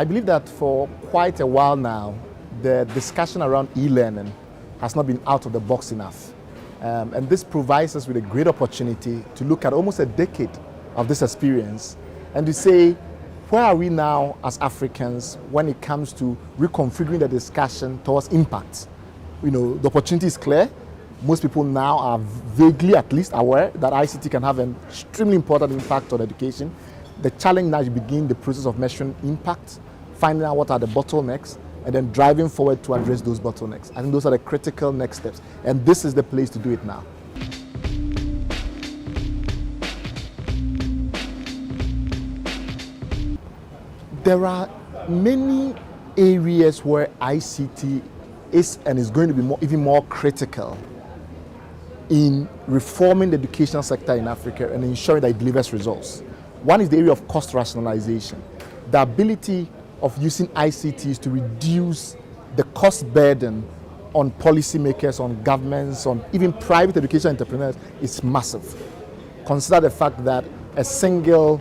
I believe that for quite a while now, the discussion around e-learning has not been out of the box enough. And this provides us with a great opportunity to look at almost a decade of this experience and to say, where are we now as Africans when it comes to reconfiguring the discussion towards impact? The opportunity is clear. Most people now are vaguely at least aware that ICT can have an extremely important impact on education. The challenge now is to begin the process of measuring impact, finding out what are the bottlenecks, and then driving forward to address those bottlenecks. I think those are the critical next steps, and this is the place to do it now. There are many areas where ICT is and is going to be even more critical in reforming the educational sector in Africa and ensuring that it delivers results. One is the area of cost rationalization. The ability of using ICTs to reduce the cost burden on policymakers, on governments, on even private education entrepreneurs is massive. Consider the fact that a single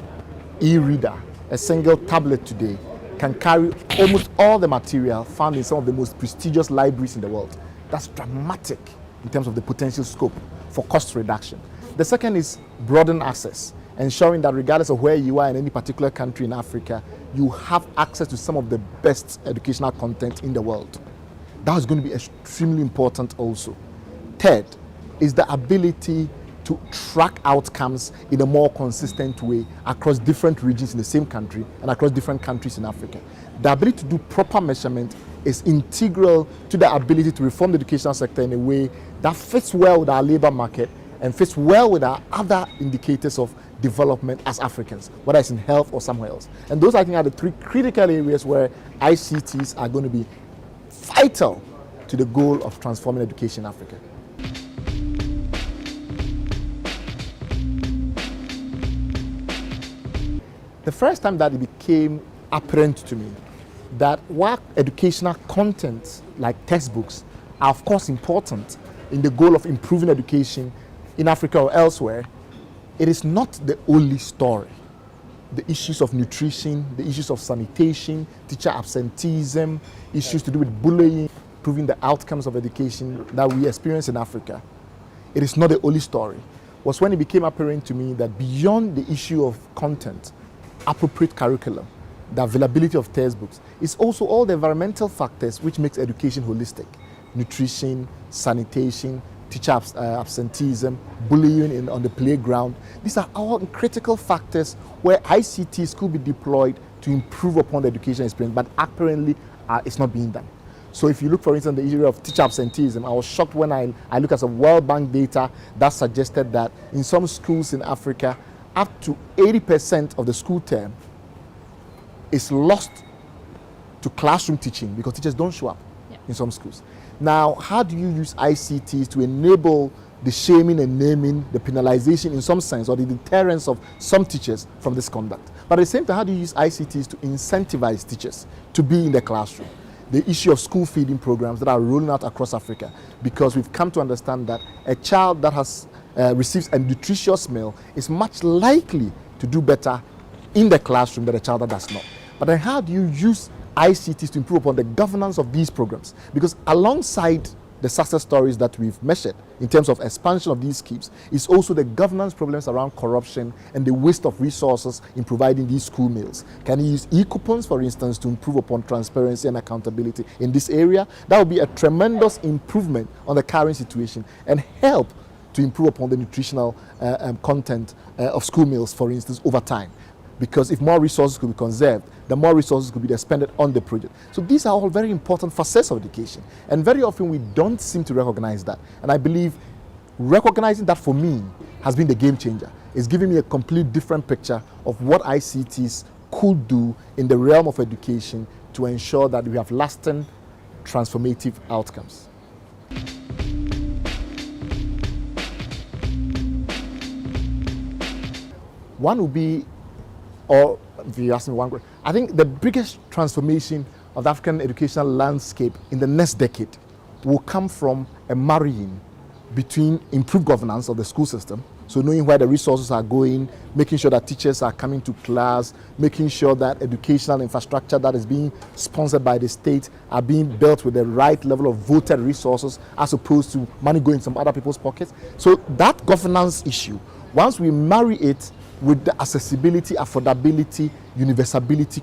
e-reader, a single tablet today can carry almost all the material found in some of the most prestigious libraries in the world. That's dramatic in terms of the potential scope for cost reduction. The second is broaden access, ensuring that regardless of where you are in any particular country in Africa, you have access to some of the best educational content in the world. That is going to be extremely important also. Third is the ability to track outcomes in a more consistent way across different regions in the same country and across different countries in Africa. The ability to do proper measurement is integral to the ability to reform the educational sector in a way that fits well with our labor market and fits well with our other indicators of development as Africans, whether it's in health or somewhere else. And those, I think, are the three critical areas where ICTs are going to be vital to the goal of transforming education in Africa. The first time that it became apparent to me that while educational content like textbooks are of course important in the goal of improving education in Africa or elsewhere, it is not the only story. The issues of nutrition, the issues of sanitation, teacher absenteeism, issues to do with bullying, improving the outcomes of education that we experience in Africa. It is not the only story. It was when it became apparent to me that beyond the issue of content, appropriate curriculum, the availability of textbooks, it's also all the environmental factors which makes education holistic. Nutrition, sanitation, teacher absenteeism, bullying on the playground. These are all critical factors where ICTs could be deployed to improve upon the education experience, but apparently it's not being done. So if you look, for instance, the issue of teacher absenteeism, I was shocked when I looked at some World Bank data that suggested that in some schools in Africa, up to 80% of the school term is lost to classroom teaching because teachers don't show up in some schools. Now, how do you use ICTs to enable the shaming and naming, the penalization in some sense, or the deterrence of some teachers from this conduct? But at the same time, how do you use ICTs to incentivize teachers to be in the classroom? The issue of school feeding programs that are rolling out across Africa, because we've come to understand that a child that has receives a nutritious meal is much likely to do better in the classroom than a child that does not. But then how do you use ICTs to improve upon the governance of these programs? Because alongside the success stories that we've measured in terms of expansion of these schemes is also the governance problems around corruption and the waste of resources in providing these school meals. Can you use e-coupons, for instance, to improve upon transparency and accountability in this area? That would be a tremendous improvement on the current situation and help to improve upon the nutritional content of school meals, for instance, over time. Because if more resources could be conserved, the more resources could be expended on the project. So these are all very important facets of education. And very often we don't seem to recognize that. And I believe recognizing that for me has been the game changer. It's giving me a complete different picture of what ICTs could do in the realm of education to ensure that we have lasting transformative outcomes. One would be, or if you ask me one question, I think the biggest transformation of the African educational landscape in the next decade will come from a marrying between improved governance of the school system, So knowing where the resources are going, making sure that teachers are coming to class, making sure that educational infrastructure that is being sponsored by the state are being built with the right level of voted resources as opposed to money going in some other people's pockets. So that governance issue, once we marry it with the accessibility, affordability, universability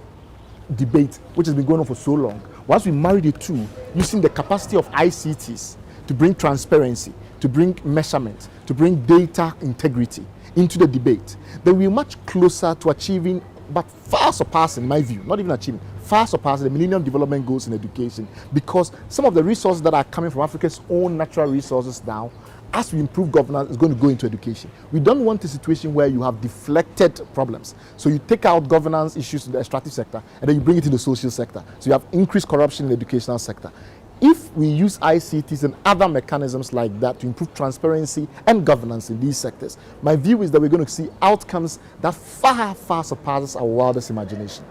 debate, which has been going on for so long, once we marry the two, using the capacity of ICTs to bring transparency, to bring measurement, to bring data integrity into the debate, then we're much closer to achieving, but far surpassing, in my view, not even achieving, far surpassing the Millennium Development Goals in education, because some of the resources that are coming from Africa's own natural resources now, as we improve governance, is going to go into education. We don't want a situation where you have deflected problems. So you take out governance issues in the extractive sector and then you bring it in the social sector. So you have increased corruption in the educational sector. If we use ICTs and other mechanisms like that to improve transparency and governance in these sectors, my view is that we're going to see outcomes that far, far surpasses our wildest imagination.